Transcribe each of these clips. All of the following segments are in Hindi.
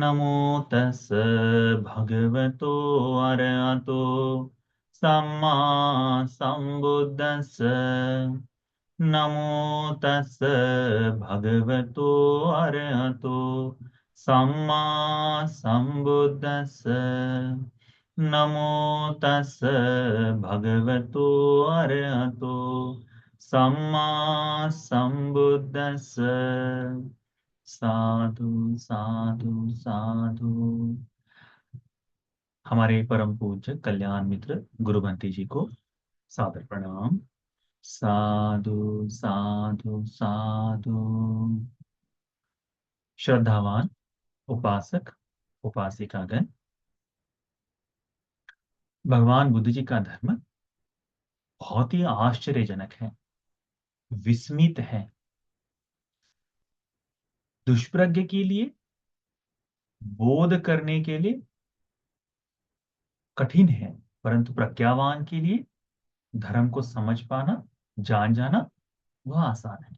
नमो तस् भगवतो अरहतो सम्मा सम्बुद्धस्स। नमो तस् भगवतो अरहतो सम्मा सम्बुद्धस्स। नमो तस् भगवतो अरहतो सम्मा सम्बुद्धस्स। साधु साधु साधु। हमारे परम पूज्य कल्याण मित्र गुरुबंटी जी को सादर प्रणाम। साधु साधु साधु। श्रद्धावान उपासक उपासिकागण, भगवान बुद्ध जी का धर्म बहुत ही आश्चर्यजनक है, विस्मित है। दुष्प्रज्ञ के लिए, बोध करने के लिए कठिन है, परंतु प्रज्ञावान के लिए धर्म को समझ पाना, जान जाना वह आसान है।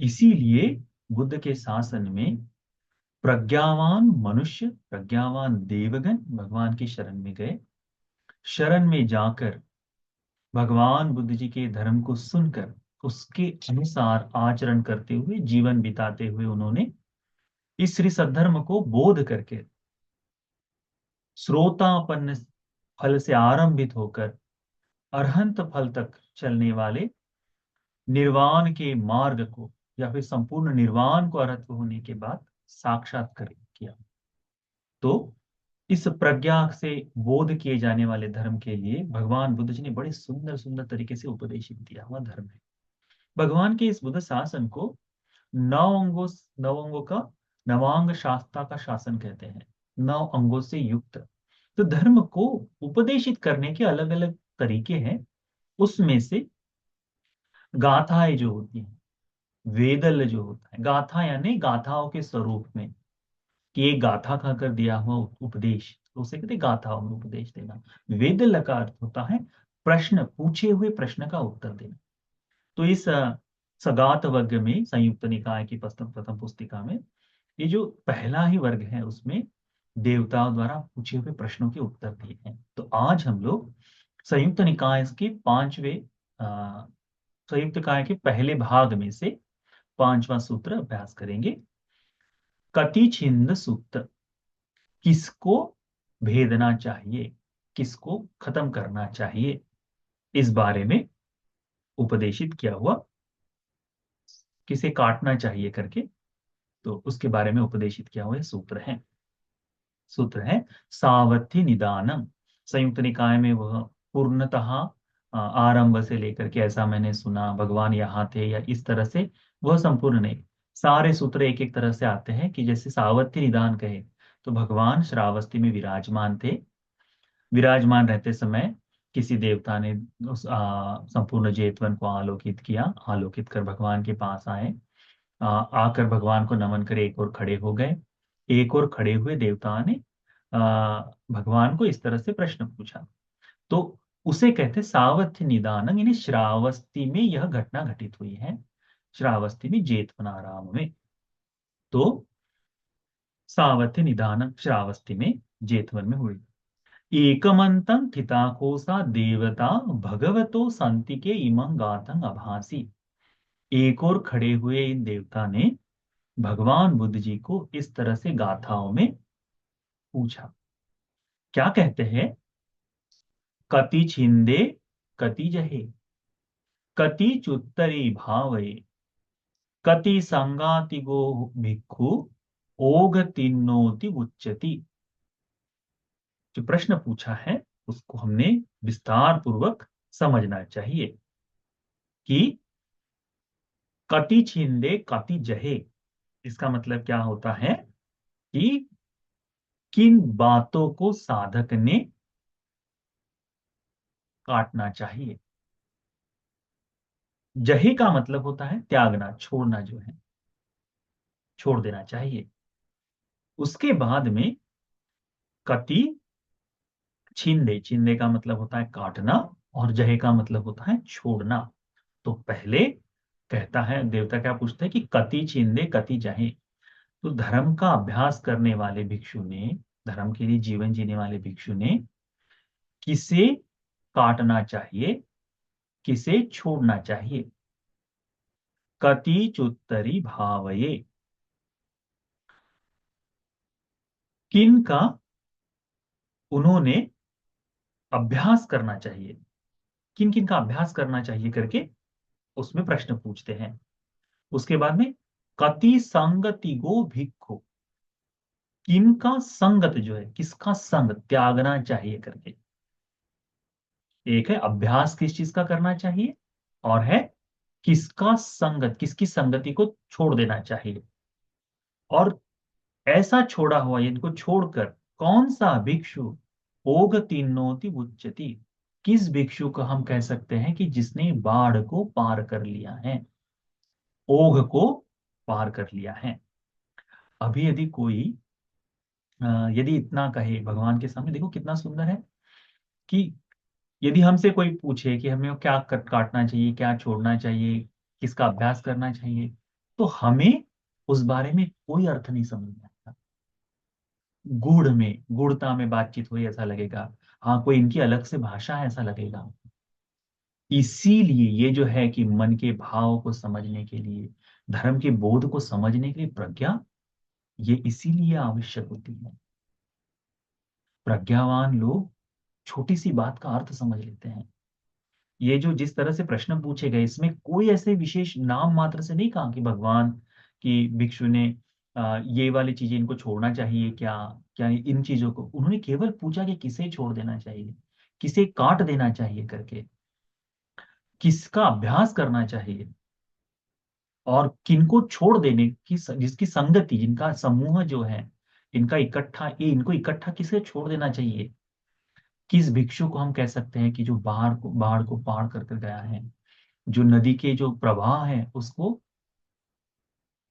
इसीलिए बुद्ध के शासन में प्रज्ञावान मनुष्य, प्रज्ञावान देवगण भगवान की शरण में गए। शरण में जाकर भगवान बुद्ध जी के धर्म को सुनकर उसके अनुसार आचरण करते हुए, जीवन बिताते हुए उन्होंने इस श्री सद्धर्म को बोध करके श्रोतापन्न फल से आरंभित होकर अरहंत फल तक चलने वाले निर्वाण के मार्ग को, या फिर संपूर्ण निर्वाण को अर्हत होने के बाद साक्षात्कार किया। तो इस प्रज्ञा से बोध किए जाने वाले धर्म के लिए भगवान बुद्ध जी ने बड़े सुंदर सुंदर तरीके से उपदेशित दिया हुआ धर्म है। भगवान के इस बुद्ध शासन को नौ अंगों का, नवांग शास्त्रा का शासन कहते हैं। 9 अंगों से युक्त। तो धर्म को उपदेशित करने के अलग अलग तरीके हैं। उसमें से गाथाएं जो होती हैं, वेदल जो होता है, गाथा यानी गाथाओं के स्वरूप में, कि एक गाथा खाकर दिया हुआ उपदेश, तो उसे कहते हैं गाथाओं में उपदेश देना। वेदल का अर्थ होता है प्रश्न, पूछे हुए प्रश्न का उत्तर देना। तो इस सगात वर्ग में, संयुक्त निकाय की प्रथम पुस्तिका में, ये जो पहला ही वर्ग है उसमें देवताओं द्वारा पूछे हुए प्रश्नों के उत्तर दिए हैं। तो आज हम लोग संयुक्त निकाय के 5वें संयुक्त निकाय के पहले भाग में से 5वां सूत्र अभ्यास करेंगे। कति छिंद सूत्र। किसको भेदना चाहिए, किसको खत्म करना चाहिए, इस बारे में उपदेशित किया हुआ। किसे काटना चाहिए करके, तो उसके बारे में उपदेशित किया हुआ सूत्र है। सूत्र है सावथि निदानम। संयुक्त निकाय में वह पूर्णतः आरंभ से लेकर के, ऐसा मैंने सुना, भगवान यहाँ थे, या इस तरह से, वह संपूर्ण नहीं। सारे सूत्र एक एक तरह से आते हैं कि जैसे सावथि निदान कहे तो भगवान श्रावस्ती में विराजमान थे। विराजमान रहते समय किसी देवता ने उस संपूर्ण जेतवन को आलोकित किया। आलोकित कर भगवान के पास आए। आकर भगवान को नमन कर एक और खड़े हो गए। एक और खड़े हुए देवता ने भगवान को इस तरह से प्रश्न पूछा, तो उसे कहते सावथ्य निदान, यानी श्रावस्ती में यह घटना घटित हुई है। श्रावस्ती में जेतवनाराम में। तो सावथ्य निदान श्रावस्ती में, जेतवन में हुई। एकमंतं ठिताकोसा देवता भगवतो संति के इमं गाथं अभासी। एक और खड़े हुए इन देवता ने भगवान बुद्ध जी को इस तरह से गाथाओं में पूछा। क्या कहते हैं? कति छिंदे कति जहे, कति चुत्तरी भावे, कति संगाति गो भिक्खु, ओग तिन्नोति उच्चति। जो प्रश्न पूछा है उसको हमने विस्तार पूर्वक समझना चाहिए कि कति छिंदे कति जहे, इसका मतलब क्या होता है कि किन बातों को साधक ने काटना चाहिए। जहे का मतलब होता है त्यागना, छोड़ना, जो है छोड़ देना चाहिए। उसके बाद में कति छिंदे, छिंदे का मतलब होता है काटना, और जहे का मतलब होता है छोड़ना। तो पहले कहता है देवता, क्या पूछते हैं कि कति छिंदे कति जहे, तो धर्म का अभ्यास करने वाले भिक्षु ने, धर्म के लिए जीवन जीने वाले भिक्षु ने किसे काटना चाहिए, किसे छोड़ना चाहिए? कतिचुत्तरी भावये। किन का उन्होंने अभ्यास करना चाहिए, किन किन का अभ्यास करना चाहिए करके उसमें प्रश्न पूछते हैं। उसके बाद में कति संगति गो भिक्खु, किनका संगत जो है, किसका संग त्यागना चाहिए करके। एक है अभ्यास किस चीज का करना चाहिए, और है किसका संगत, किसकी संगति को छोड़ देना चाहिए। और ऐसा छोड़ा हुआ इनको छोड़कर कौन सा भिक्षु ओग तीर्णोति उच्चति, किस भिक्षु को हम कह सकते हैं कि जिसने बाढ़ को पार कर लिया है, ओघ को पार कर लिया है। अभी यदि कोई यदि इतना कहे भगवान के सामने, देखो कितना सुंदर है कि यदि हमसे कोई पूछे कि हमें क्या काटना चाहिए, क्या छोड़ना चाहिए, किसका अभ्यास करना चाहिए, तो हमें उस बारे में कोई अर्थ नहीं समझ में आता। गूढ़ में, गूढ़ता में बातचीत हुई ऐसा लगेगा, हाँ कोई इनकी अलग से भाषा है ऐसा लगेगा। इसीलिए ये जो है कि मन के भाव को समझने के लिए, धर्म के बोध को समझने के लिए प्रज्ञा, ये इसीलिए आवश्यक होती है। प्रज्ञावान लोग छोटी सी बात का अर्थ समझ लेते हैं। ये जो जिस तरह से प्रश्न पूछे गए, इसमें कोई ऐसे विशेष नाम मात्र से नहीं कहा कि भगवान की भिक्षु ने ये वाली चीजें इनको छोड़ना चाहिए क्या, क्या इन चीजों को, उन्होंने केवल पूछा कि किसे छोड़ देना चाहिए, किसे काट देना चाहिए करके, किसका अभ्यास करना चाहिए, और किनको छोड़ देने की, जिसकी संगति, जिनका समूह जो है, इनका इकट्ठा, ये इनको इकट्ठा किसे छोड़ देना चाहिए। किस भिक्षु को हम कह सकते हैं कि जो बाढ़ को पार कर कर गया है, जो नदी के जो प्रवाह है उसको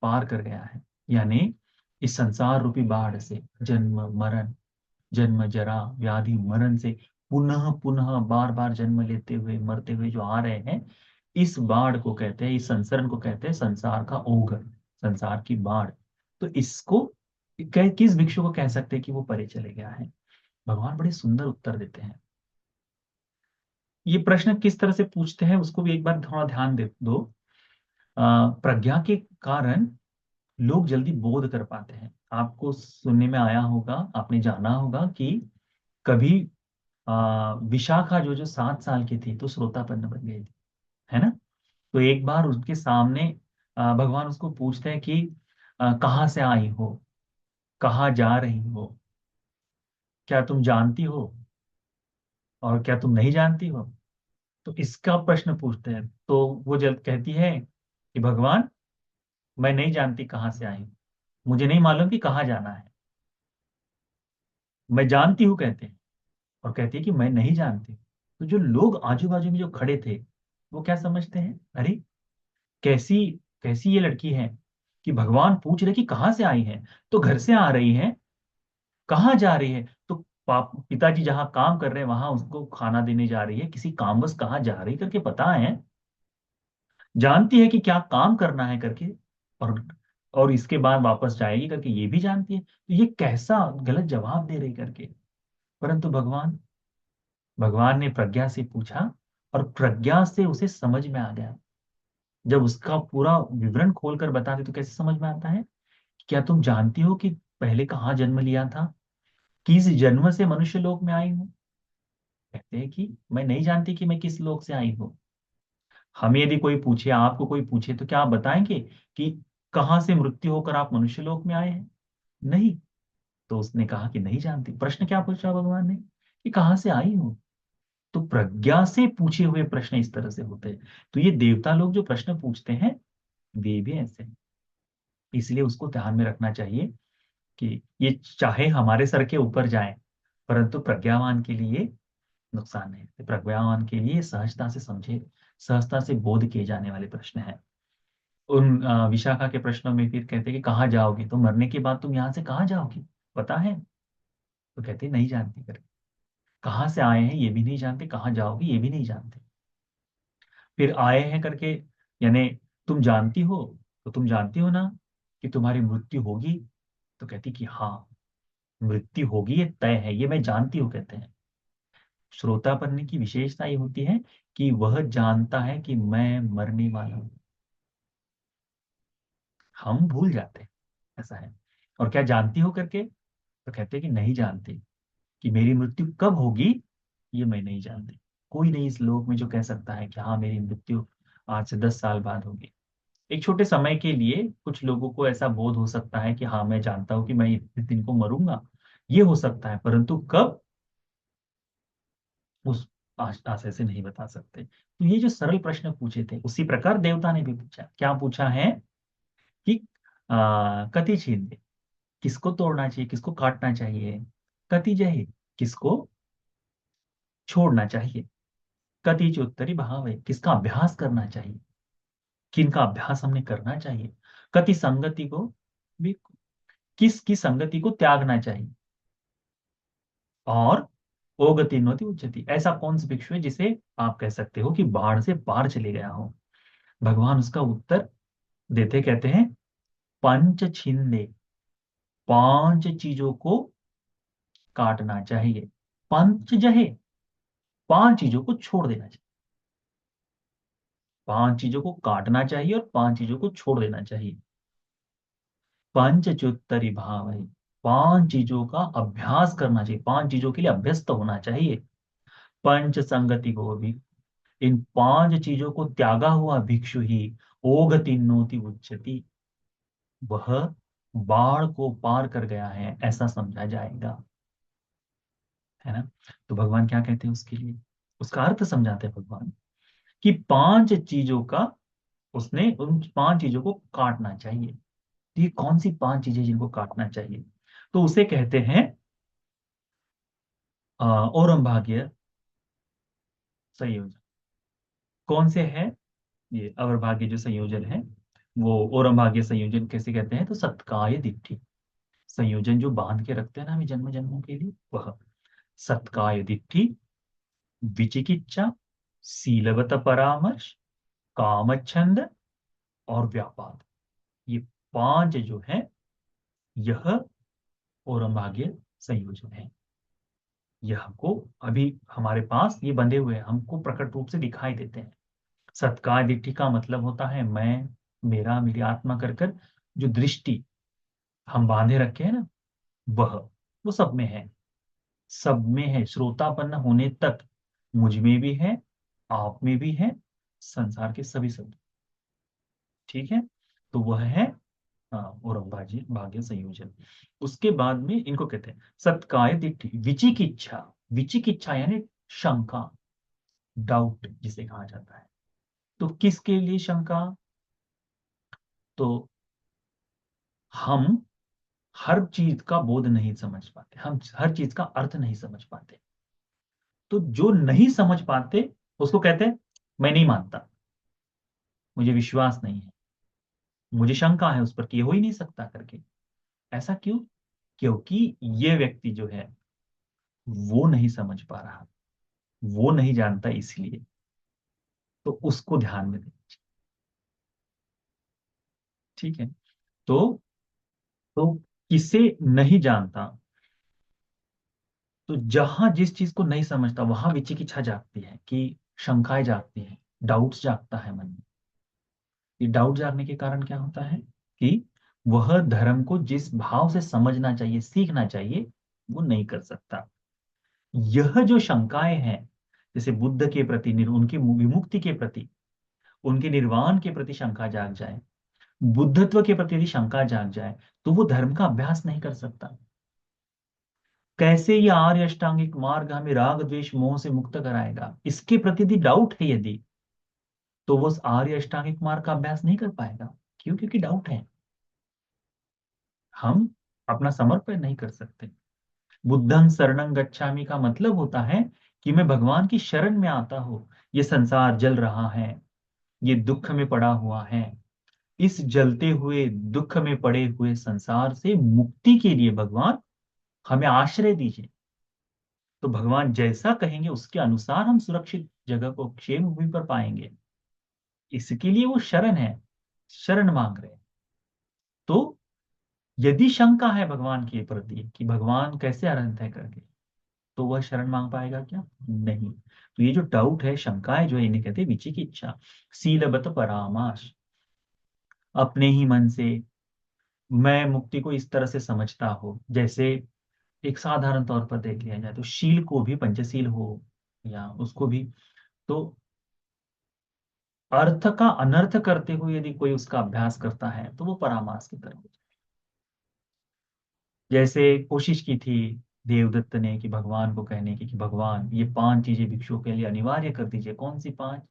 पार कर गया है, यानी इस संसार रूपी बाढ़ से, जन्म मरण, जन्म जरा व्याधि मरण से पुनः पुनः बार बार जन्म लेते हुए मरते हुए जो आ रहे हैं, इस बाढ़ को कहते हैं, इस संसरण को कहते हैं संसार का ओघ, संसार की बाढ़। तो इसको किस भिक्षु को कह सकते हैं कि वो परे चले गया है? भगवान बड़े सुंदर उत्तर देते हैं। ये प्रश्न किस तरह से पूछते हैं उसको भी एक बार थोड़ा ध्यान दे दो। प्रज्ञा के कारण लोग जल्दी बोध कर पाते हैं। आपको सुनने में आया होगा, आपने जाना होगा कि कभी विशाखा जो जो 7 साल की थी तो श्रोतापन्न बन गई थी, है ना। तो एक बार उसके सामने भगवान उसको पूछते हैं कि कहाँ से आई हो, कहाँ जा रही हो, क्या तुम जानती हो, और क्या तुम नहीं जानती हो। तो इसका प्रश्न पूछते हैं, तो वो जल्द कहती है कि भगवान, मैं नहीं जानती कहाँ से आई हूँ, मुझे नहीं मालूम कि कहाँ जाना है। मैं जानती हूँ कहते हैं, और कहती है कि मैं नहीं जानती। तो जो लोग आजू बाजू में जो खड़े थे, वो क्या समझते हैं, अरे कैसी कैसी ये लड़की है कि भगवान पूछ रहे कि कहाँ से आई है, तो घर से आ रही है, कहाँ जा रही है, तो पिताजी जहाँ काम कर रहे हैं वहां उसको खाना देने जा रही है, किसी कामवश कहाँ जा रही करके पता है, जानती है कि क्या काम करना है करके, और और इसके बाद वापस जाएगी करके ये भी जानती है, तो ये कैसा गलत जवाब दे रही करके। परंतु भगवान भगवान ने प्रज्ञा से पूछा, और प्रज्ञा से उसे समझ में आ गया। जब उसका पूरा विवरण खोलकर बता दे तो कैसे समझ में आता है। क्या तुम जानती हो कि पहले कहाँ जन्म लिया था, किस जन्म से मनुष्य लोक में आई हूँ। कहते हैं कि मैं नहीं जानती कि मैं किस लोक से आई हूँ। हमें यदि कोई पूछे, आपको कोई पूछे, तो क्या आप बताएंगे कि कहाँ से मृत्यु होकर आप मनुष्य लोक में आए हैं? नहीं। तो उसने कहा कि नहीं जानती। प्रश्न क्या पूछा भगवान ने, कि कहाँ से आई हूँ। तो प्रज्ञा से पूछे हुए प्रश्न इस तरह से होते हैं। तो ये देवता लोग जो प्रश्न पूछते हैं, वे भी ऐसे हैं। इसलिए उसको ध्यान में रखना चाहिए कि ये चाहे हमारे सर के ऊपर जाए, परंतु प्रज्ञावान के लिए नुकसान नहीं है। प्रज्ञावान के लिए सहजता से समझे, सहजता से बोध किए जाने वाले प्रश्न हैं। उन विशाखा के प्रश्नों में फिर कहते हैं कि कहाँ जाओगी, तो मरने के बाद तुम यहाँ से कहाँ जाओगी, पता है? तो कहते हैं नहीं जानती कर। कहाँ से आए हैं ये भी नहीं जानते, कहाँ जाओगी ये भी नहीं जानते। फिर आए हैं करके, यानी तुम जानती हो, तो तुम जानती हो ना कि तुम्हारी मृत्यु होगी? तो कहती कि हाँ, मृत्यु होगी, ये तय है, ये मैं जानती हूँ, कहते हैं। श्रोतापन्न की विशेषता ये होती है कि वह जानता है कि मैं मरने वाला हूं। हम भूल जाते हैं, ऐसा है। और क्या जानती हो करके, तो कहते हैं कि नहीं जानती, कि मेरी मृत्यु कब होगी ये मैं नहीं जानती। कोई नहीं इस लोक में जो कह सकता है कि हाँ मेरी मृत्यु आज से 10 साल बाद होगी। एक छोटे समय के लिए कुछ लोगों को ऐसा बोध हो सकता है कि हाँ मैं जानता हूं कि मैं इस दिन को मरूंगा, ये हो सकता है, परंतु कब, उस आशय से नहीं बता सकते। तो ये जो सरल प्रश्न पूछे थे, उसी प्रकार देवता ने भी पूछा। क्या पूछा है कि कति छेद, किसको तोड़ना चाहिए, किसको काटना चाहिए? कति जहे, किसको छोड़ना चाहिए? कति चोत्तरी भाव है, किसका अभ्यास करना चाहिए, किनका अभ्यास हमने करना चाहिए? कति संगति को भी, किसकी संगति को त्यागना चाहिए? और ओगति नोति उच्चति, ऐसा कौन सा भिक्षु है जिसे आप कह सकते हो कि बाढ़ से पार चले गया हो? भगवान उसका उत्तर देते, कहते हैं पंच छिंदे, 5 चीजों को काटना चाहिए। पंच जहे, 5 चीजों को छोड़ देना चाहिए। 5 चीजों को काटना चाहिए और 5 चीजों को छोड़ देना चाहिए। पंचचुत्तरी भाव है, 5 चीजों का अभ्यास करना चाहिए, 5 चीजों के लिए अभ्यस्त होना चाहिए। पंच संगति को भी, इन 5 चीजों को त्यागा हुआ भिक्षु ही ओगति नोति उच्चति, वह बाढ़ को पार कर गया है, ऐसा समझा जाएगा, है ना? तो भगवान क्या कहते हैं उसके लिए, उसका अर्थ समझाते हैं भगवान कि 5 चीजों का, उसने उन 5 चीजों को काटना चाहिए। तो ये कौन सी 5 चीजें जिनको काटना चाहिए? तो उसे कहते हैं ओरम भाग्य संयोजन। कौन से है ये अवरभाग्य जो संयोजन है? वो ओरम भाग्य संयोजन कैसे कहते हैं? तो सत्काय दिट्ठी संयोजन जो बांध के रखते हैं ना हमें जन्म जन्मों के लिए, वह सत्काय दिट्ठी, विचिकिच्छा, शीलवत परामर्श, कामच्छंद और व्यापाद, ये 5 जो है, यह ओरम भाग्य संयोजन है। यह हमको अभी हमारे पास ये बंधे हुए हैं, हमको प्रकट रूप से दिखाई देते हैं। सत्कार दिट्ठी का मतलब होता है मैं, मेरा, मेरी आत्मा कर कर जो दृष्टि हम बांधे रखे हैं ना, वह, वो सब में है, सब में है, श्रोतापन्न होने तक मुझ में भी है, आप में भी है, संसार के सभी सब। ठीक है, तो वह है और भाग्य भाग्य संयोजन। उसके बाद में इनको कहते हैं सत्काय दिट्ठी, विचिकिच्छा। विचिकिच्छा यानी शंका, डाउट जिसे कहा जाता है। तो किसके लिए शंका? तो हम हर चीज का बोध नहीं समझ पाते, हम हर चीज का अर्थ नहीं समझ पाते। तो जो नहीं समझ पाते उसको कहते हैं मैं नहीं मानता, मुझे विश्वास नहीं है, मुझे शंका है उस पर कि ये हो ही नहीं सकता करके। ऐसा क्यों? क्योंकि ये व्यक्ति जो है वो नहीं समझ पा रहा, वो नहीं जानता, इसलिए। तो उसको ध्यान में दें। ठीक है, तो किसे नहीं जानता, तो जहां जिस चीज को नहीं समझता वहां विचिकित्सा जागती है, कि शंकाएं जागती हैं, डाउट्स जागता है मन में। ये डाउट जागने के कारण क्या होता है कि वह धर्म को जिस भाव से समझना चाहिए, सीखना चाहिए, वो नहीं कर सकता। यह जो शंकाएं हैं, जैसे बुद्ध के प्रति, उनकी विमुक्ति के प्रति, उनके निर्वाण के प्रति शंका जाग जाए, बुद्धत्व के प्रति यदि शंका जाग जाए, तो वो धर्म का अभ्यास नहीं कर सकता। कैसे ये आर्य अष्टांगिक मार्ग हमें राग द्वेष मोह से मुक्त कराएगा, इसके प्रति यदि डाउट है यदि, तो वो उस आर्य अष्टांगिक मार्ग का अभ्यास नहीं कर पाएगा। क्यों? क्योंकि डाउट है, हम अपना समर्पण नहीं कर सकते। बुद्धं शरणं गच्छामि का मतलब होता है कि मैं भगवान की शरण में आता हूं। ये संसार जल रहा है, ये दुख में पड़ा हुआ है, इस जलते हुए दुख में पड़े हुए संसार से मुक्ति के लिए भगवान हमें आश्रय दीजिए। तो भगवान जैसा कहेंगे उसके अनुसार हम सुरक्षित जगह को, क्षेम भूमि पर पाएंगे। इसके लिए वो शरण है, शरण मांग रहे हैं। तो यदि शंका है भगवान के प्रति कि भगवान कैसे अरहंत है करके, तो वह शरण मांग पाएगा क्या? नहीं। तो ये जो डाउट है, शंकाएं जो है, इन्हें कहते हैं विचिकित्सा। शीलबत परामाश, अपने ही मन से मैं मुक्ति को इस तरह से समझता हो, जैसे एक साधारण तौर पर देख लिया जाए तो शील को भी, पंचशील हो या उसको भी, तो अर्थ का अनर्थ करते हुए यदि कोई उसका अभ्यास करता है तो वो परामास की तरह हो जाए। जैसे कोशिश की थी देवदत्त ने कि भगवान को कहने की कि भगवान ये 5 चीजें भिक्षुओं के लिए अनिवार्य कर दीजिए। कौन सी 5?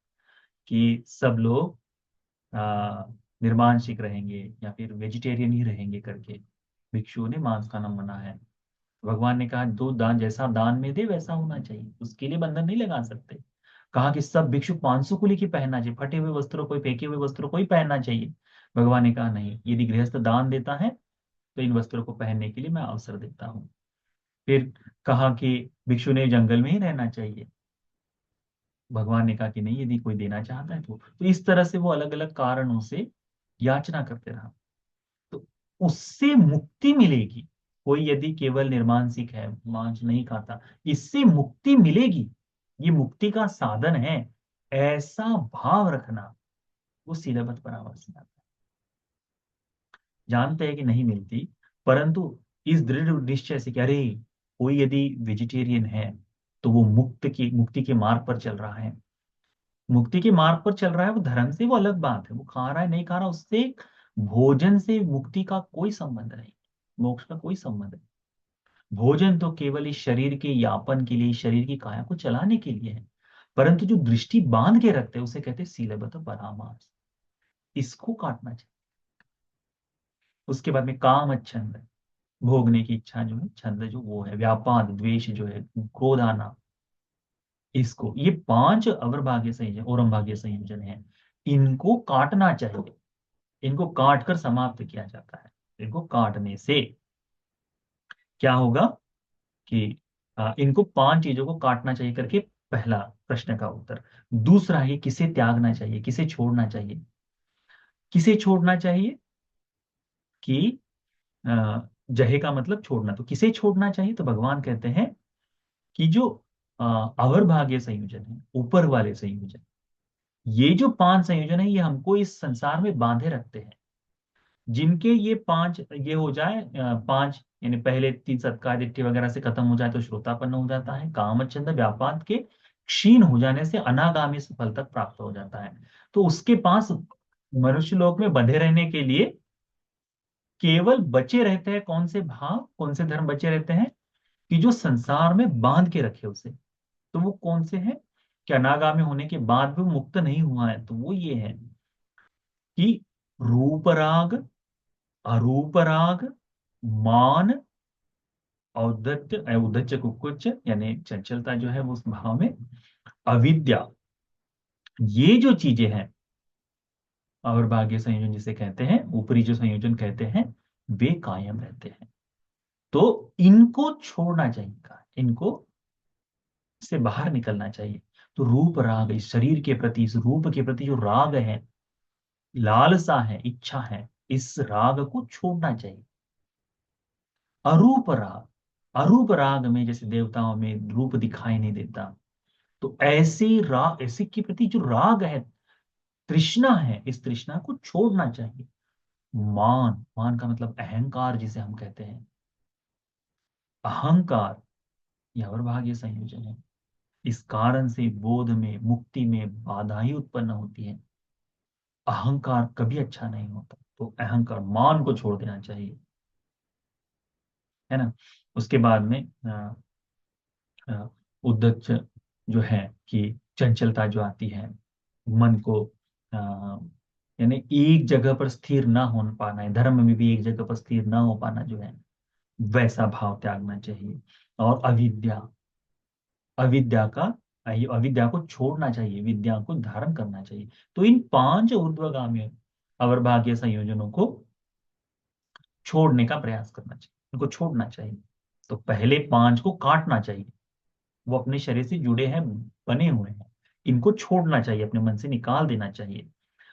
कि सब लोग आ, निर्मांशिक रहेंगे या फिर वेजिटेरियन ही रहेंगे करके। भिक्षुओं ने मांस खाना मना है। भगवान ने कहा दो दान, जैसा दान में दे वैसा होना चाहिए, उसके लिए बंधन नहीं लगा सकते। कहा कि सब भिक्षु 500 कुली की पहनना चाहिए, फटे हुए वस्त्रों, कोई फेंके हुए वस्त्रों कोई पहनना चाहिए। भगवान ने कहा नहीं, यदि गृहस्थ दान देता है तो इन वस्त्रों को पहनने के लिए मैं अवसर देता हूँ। फिर कहा कि भिक्षु ने जंगल में ही रहना चाहिए। भगवान ने कहा कि नहीं, यदि कोई देना चाहता है तो इस तरह से वो अलग अलग कारणों से याचना करते रहा। तो उससे मुक्ति मिलेगी। कोई यदि केवल निर्मांसिक है, मांस नहीं खाता, इससे मुक्ति मिलेगी, ये मुक्ति का साधन है, ऐसा भाव रखना, वो सीलबत परामर्श में आता है। जानते हैं कि नहीं मिलती, परंतु इस दृढ़ निश्चय से कि अरे कोई यदि वेजिटेरियन है तो वो मुक्ति के मार्ग पर चल रहा है। मुक्ति के मार्ग पर चल रहा है, वो धर्म से वो अलग बात है, वो खा रहा है नहीं खा रहा, उससे भोजन से मुक्ति का कोई संबंध नहीं, मोक्ष का कोई संबंध नहीं। भोजन तो केवल इस शरीर के यापन के लिए, इस शरीर की काया को चलाने के लिए है। परंतु जो दृष्टि बांध के रखते हैं उसे कहते हैं सीलबत परामास। इसको काटना चाहिए। उसके बाद में काम छंद, भोगने की इच्छा जो है, छंद जो वो है, व्यापाद द्वेष जो है, क्रोध आना, इसको, ये 5 अवरभाग्य संयोजन, औरम संयोजन है, इनको काटना चाहिए। इनको काट कर समाप्त किया जाता है। इनको काटने से क्या होगा कि इनको 5 चीजों को काटना चाहिए करके, पहला प्रश्न का उत्तर। दूसरा है किसे त्यागना चाहिए, किसे छोड़ना चाहिए। किसे छोड़ना चाहिए कि जहे का मतलब छोड़ना, तो किसे छोड़ना चाहिए, तो भगवान कहते हैं कि जो अवर भाग्य संयोजन है, ऊपर वाले संयोजन, ये जो 5 संयोजन है, ये हमको इस संसार में बांधे रखते हैं। जिनके ये 5 ये हो जाए, 5 यानी पहले 3 सत्कार दिट्ठी वगैरह से खत्म हो जाए तो श्रोतापन्न हो जाता है। कामचंद व्यापाद के क्षीण हो जाने से अनागामी फल तक प्राप्त हो जाता है। तो उसके पास मनुष्य लोक में बंधे रहने के लिए केवल बचे रहते हैं कौन से भाव, कौन से धर्म बचे रहते हैं कि जो संसार में बांध के रखे उसे। तो वो कौन से हैं कि अनागामी होने के बाद भी वो मुक्त नहीं हुआ है, तो वो ये है कि रूप राग, अरूप राग, मान, औद्धत्य औद्धत्य कुकुच्च यानी चंचलता जो है वो उस भाव में, अविद्या, ये जो चीजें हैं, और भाग्य संयोजन जिसे कहते हैं, ऊपरी जो संयोजन कहते हैं, वे कायम रहते हैं। तो इनको छोड़ना चाहिए, इनको से बाहर निकलना चाहिए। तो रूप राग, इस शरीर के प्रति, इस रूप के प्रति जो राग है, लालसा है, इच्छा है, इस राग को छोड़ना चाहिए। अरूप राग, अरूप राग में जैसे देवताओं में रूप दिखाई नहीं देता, तो ऐसे राग, ऐसे के प्रति जो राग है, तृष्णा है, इस तृष्णा को छोड़ना चाहिए। मान, मान का मतलब अहंकार जिसे हम कहते हैं, अहंकार यह और भाग्य संयोजन है। इस कारण से बोध में, मुक्ति में बाधा ही उत्पन्न होती है। अहंकार कभी अच्छा नहीं होता, तो अहंकार, मान को छोड़ देना चाहिए, है ना। उसके बाद में उद्धच जो है कि चंचलता जो आती है, मन को अ, यानी एक जगह पर स्थिर ना हो पाना है, धर्म में भी एक जगह पर स्थिर ना हो पाना जो है, वैसा भाव त्यागना चाहिए। और अविद्या, अविद्या का अविद्या को छोड़ना चाहिए, विद्या को धारण करना चाहिए। तो इन 5 ऊर्ध्वगामी अवर्भाग्य संयोजनों को छोड़ने का प्रयास करना चाहिए, इनको छोड़ना चाहिए। तो पहले 5 को काटना चाहिए, वो अपने शरीर से जुड़े हैं, बने हुए हैं, इनको छोड़ना चाहिए, अपने मन से निकाल देना चाहिए।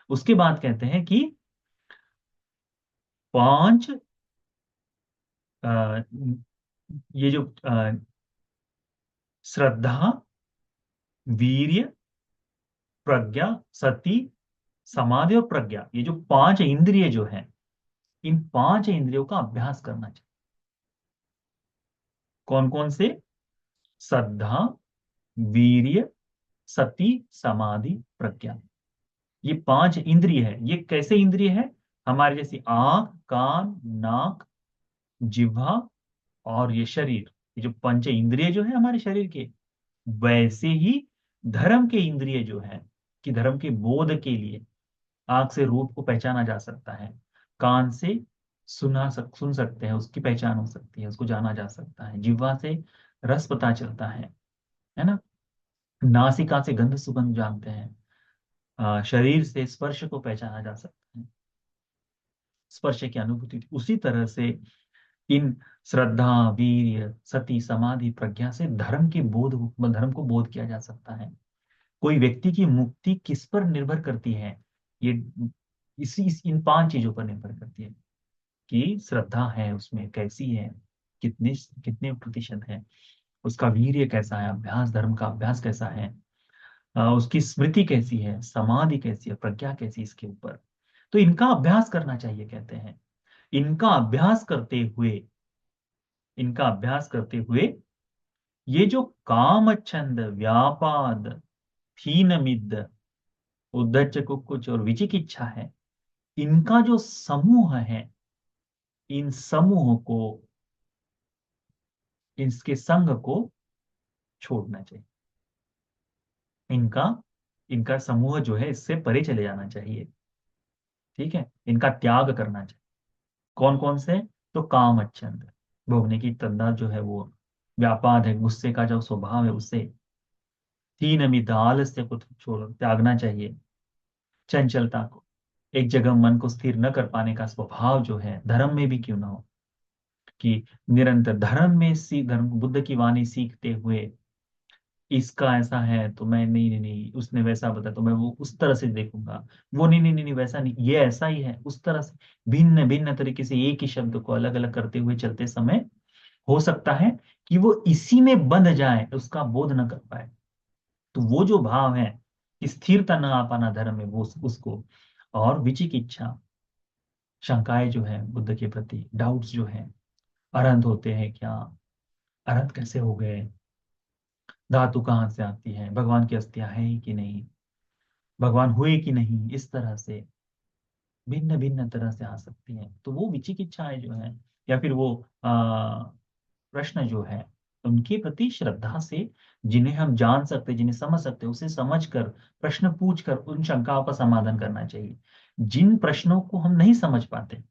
उसके बाद कहते हैं कि 5 अ, ये जो श्रद्धा, वीर्य, प्रज्ञा, सती, समाधि और प्रज्ञा, ये जो पांच इंद्रिय जो हैं, इन पांच इंद्रियों का अभ्यास करना चाहिए। कौन कौन से? श्रद्धा, वीर्य, सती, समाधि, प्रज्ञा। ये पांच इंद्रिय है। ये कैसे इंद्रिय है? हमारे जैसे आंख, कान, नाक, जिह्वा और ये शरीर, ये जो पंच इंद्रिय जो है हमारे शरीर के, वैसे ही धर्म के इंद्रिय जो है, कि धर्म के बोध के लिए आंख से रूप को पहचाना जा सकता है, कान से सुन सकते हैं, उसकी पहचान हो सकती है, उसको जाना जा सकता है, जिह्वा से रस पता चलता है ना, नासिका से गंध सुगंध जानते हैं, शरीर से स्पर्श को पहचाना जा सकता है, स्पर्श की अनुभूति। उसी तरह से इन श्रद्धा, वीर्य, सती, समाधि, प्रज्ञा से धर्म को बोध किया जा सकता है। कोई व्यक्ति की मुक्ति किस पर निर्भर करती है? ये इन पांच चीजों पर निर्भर करती है, कि श्रद्धा है उसमें कैसी है, कितने कितने प्रतिशत है, उसका वीर्य कैसा है, अभ्यास, धर्म का अभ्यास कैसा है, उसकी स्मृति कैसी है, समाधि कैसी है, प्रज्ञा कैसी है, इसके ऊपर। तो इनका अभ्यास करना चाहिए कहते हैं। इनका अभ्यास करते हुए इनका अभ्यास करते हुए ये जो काम छंद, व्यापाद, थीन मिद्द, उद्धच कुक्कुच और विचिकिच्छा है, इनका जो समूह है, इन समूह को, इसके संग को छोड़ना चाहिए। इनका इनका समूह जो है, इससे परे चले जाना चाहिए। ठीक है, इनका त्याग करना चाहिए। कौन कौन से? तो काम छंद, भोगने की तंद्रा जो है वो, व्यापाद है, गुस्से का जो स्वभाव है उससे, तीन अमित, आलस्य को छोड़ त्यागना चाहिए, चंचलता को, एक जगह मन को स्थिर न कर पाने का स्वभाव जो है, धर्म में भी क्यों ना हो, कि निरंतर धर्म में धर्म बुद्ध की वाणी सीखते हुए, इसका ऐसा है तो मैं नहीं नहीं नहीं, उसने वैसा बताया तो मैं वो उस तरह से देखूंगा, वो नहीं नहीं नहीं नहीं, वैसा नहीं, ये ऐसा ही है, उस तरह से भिन्न भिन्न तरीके से एक ही शब्द को अलग अलग करते हुए चलते समय हो सकता है कि वो इसी में बंध जाए, उसका बोध न कर पाए। तो वो जो भाव है, स्थिरता न आ पाना धर्म में, वो उसको, और विचिकिच्छा, शंकाएं जो है बुद्ध के प्रति, डाउट्स जो है, अनंत होते हैं क्या, अनंत कैसे हो गए, धातु कहाँ से आती है, भगवान की अस्थियां है ही कि नहीं, भगवान हुए कि नहीं, इस तरह से भिन्न भिन्न तरह से आ सकती हैं। तो वो विचिकिच्छाएं जो है, या फिर वो प्रश्न जो है, उनके प्रति श्रद्धा से, जिन्हें हम जान सकते, जिन्हें समझ सकते, उसे समझ कर, प्रश्न पूछ कर उन शंकाओं का समाधान करना चाहिए। जिन प्रश्नों को हम नहीं समझ पाते,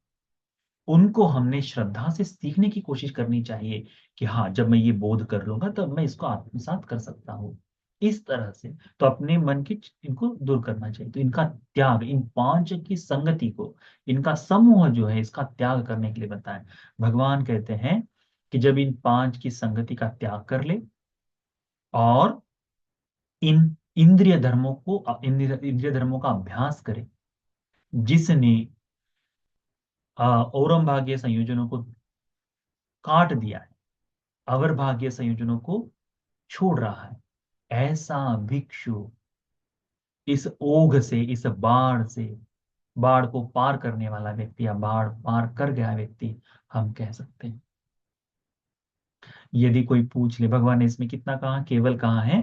उनको हमने श्रद्धा से सीखने की कोशिश करनी चाहिए, कि हाँ, जब मैं ये बोध कर लूंगा तब मैं इसको आत्मसात कर सकता हूँ, इस तरह से। तो अपने मन की इनको दूर करना चाहिए। तो इनका त्याग, इन पांच की संगति को, इनका समूह जो है, इसका त्याग करने के लिए बताएं। भगवान कहते हैं कि जब इन पांच की संगति का त्याग कर ले, और इन इंद्रिय धर्मों का अभ्यास करे, जिसने औरम भाग्य संयोजनों को काट दिया है, अवर भाग्य संयोजनों को छोड़ रहा है, ऐसा भिक्षु, इस ओघ से, इस बाढ़ से, बाढ़ को पार करने वाला व्यक्ति, या बाढ़ पार कर गया व्यक्ति, हम कह सकते हैं। यदि कोई पूछ ले, भगवान ने इसमें कितना कहा, केवल कहा है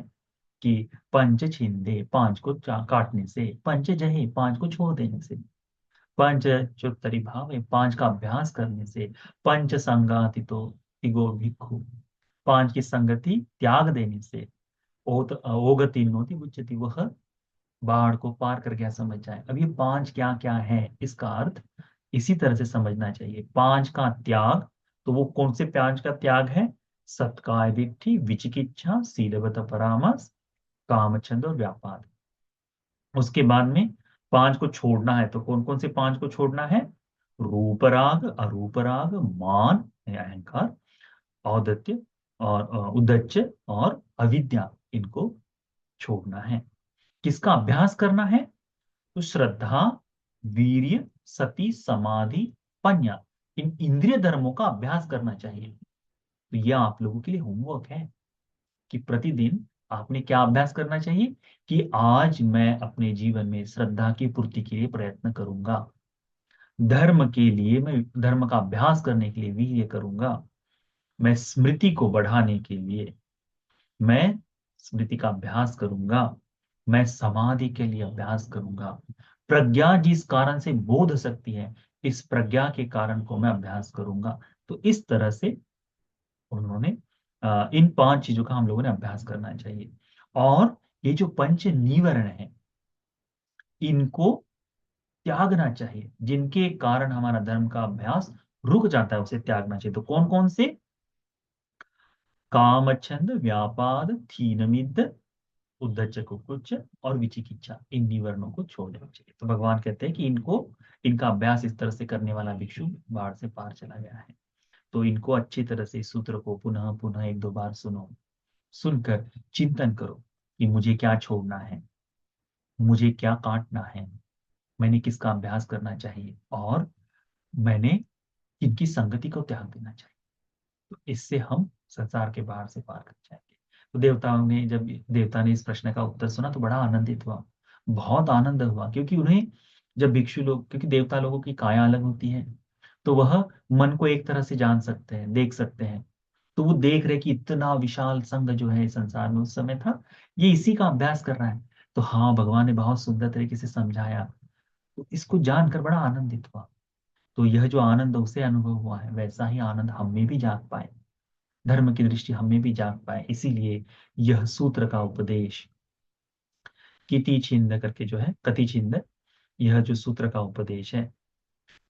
कि पंच छिंदे, पांच को काटने से, पंच जहे, पांच को छोड़ देने से, पंच चोत्तरी भाव है, पांच का अभ्यास करने से, पंच संगाति तो तिगो भिक्खु, पांच की संगति त्याग देने से, ओगति नोति उच्चति, वह बाढ़ को पार कर गया, समझ जाए। अब ये पांच क्या क्या है, इसका अर्थ इसी तरह से समझना चाहिए। पांच का त्याग, तो वो कौन से पांच का त्याग है? सत्काय दिट्ठी, विचिकिच्छा, सीलवत परामर्श, कामछंद और व्यापार। उसके बाद में पांच को छोड़ना है, तो कौन कौन से पांच को छोड़ना है? रूपराग, अरूपराग, मान या अहंकार, औदत्य और उदच्च और अविद्या, इनको छोड़ना है। किसका अभ्यास करना है? तो श्रद्धा, वीर्य, सती, समाधि, पन्या, इन इंद्रिय धर्मों का अभ्यास करना चाहिए। तो यह आप लोगों के लिए होमवर्क है कि प्रतिदिन आपने क्या अभ्यास करना चाहिए कि आज मैं अपने जीवन में श्रद्धा की पूर्ति के लिए प्रयत्न करूंगा, धर्म के लिए मैं धर्म का अभ्यास करने के लिए वीर्य करूंगा, मैं स्मृति को बढ़ाने के लिए मैं स्मृति का अभ्यास करूंगा, मैं समाधि के लिए अभ्यास करूंगा, प्रज्ञा जिस कारण से बोध सकती है इस प्रज्ञा के कारण को मैं अभ्यास करूंगा। तो इस तरह से उन्होंने इन 5 चीजों का हम लोगों ने अभ्यास करना चाहिए। और ये जो पंच निवरण है इनको त्यागना चाहिए, जिनके कारण हमारा धर्म का अभ्यास रुक जाता है उसे त्यागना चाहिए। तो कौन कौन से? काम छंद व्यापाद थीनमिद्द उद्धच कुकुच्च और विचिकिच्छा, इन निवरणों को छोड़ देना चाहिए। तो भगवान कहते हैं कि इनका अभ्यास इस तरह से करने वाला भिक्षु बाढ़ से पार चला गया है। तो इनको अच्छी तरह से इस सूत्र को पुनः पुनः एक दो बार सुनो, सुनकर चिंतन करो कि मुझे क्या छोड़ना है, मुझे क्या काटना है, मैंने किसका अभ्यास करना चाहिए और मैंने किनकी संगति को त्याग देना चाहिए। तो इससे हम संसार के बाहर से पार कर जाएंगे। तो देवता ने इस प्रश्न का उत्तर सुना तो बड़ा आनंदित हुआ, बहुत आनंद हुआ, क्योंकि उन्हें जब भिक्षु लोग, क्योंकि देवता लोगों की काया अलग होती है, तो वह मन को एक तरह से जान सकते हैं, देख सकते हैं। तो वो देख रहे कि इतना विशाल संघ जो है संसार में उस समय था, ये इसी का अभ्यास कर रहा है। तो हाँ, भगवान ने बहुत सुंदर तरीके से समझाया, तो इसको जानकर बड़ा आनंदित हुआ। तो यह जो आनंद उसे अनुभव हुआ है वैसा ही आनंद हम में भी जाग पाए, धर्म की दृष्टि हम में भी जाग पाए। इसीलिए यह सूत्र का उपदेश किति छिंद करके जो है, कति छिंद, यह जो सूत्र का उपदेश है,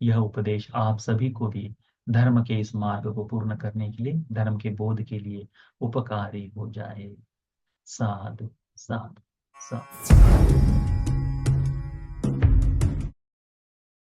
यह उपदेश आप सभी को भी धर्म के इस मार्ग को पूर्ण करने के लिए, धर्म के बोध के लिए उपकारी हो जाए। साधु साधु साधु।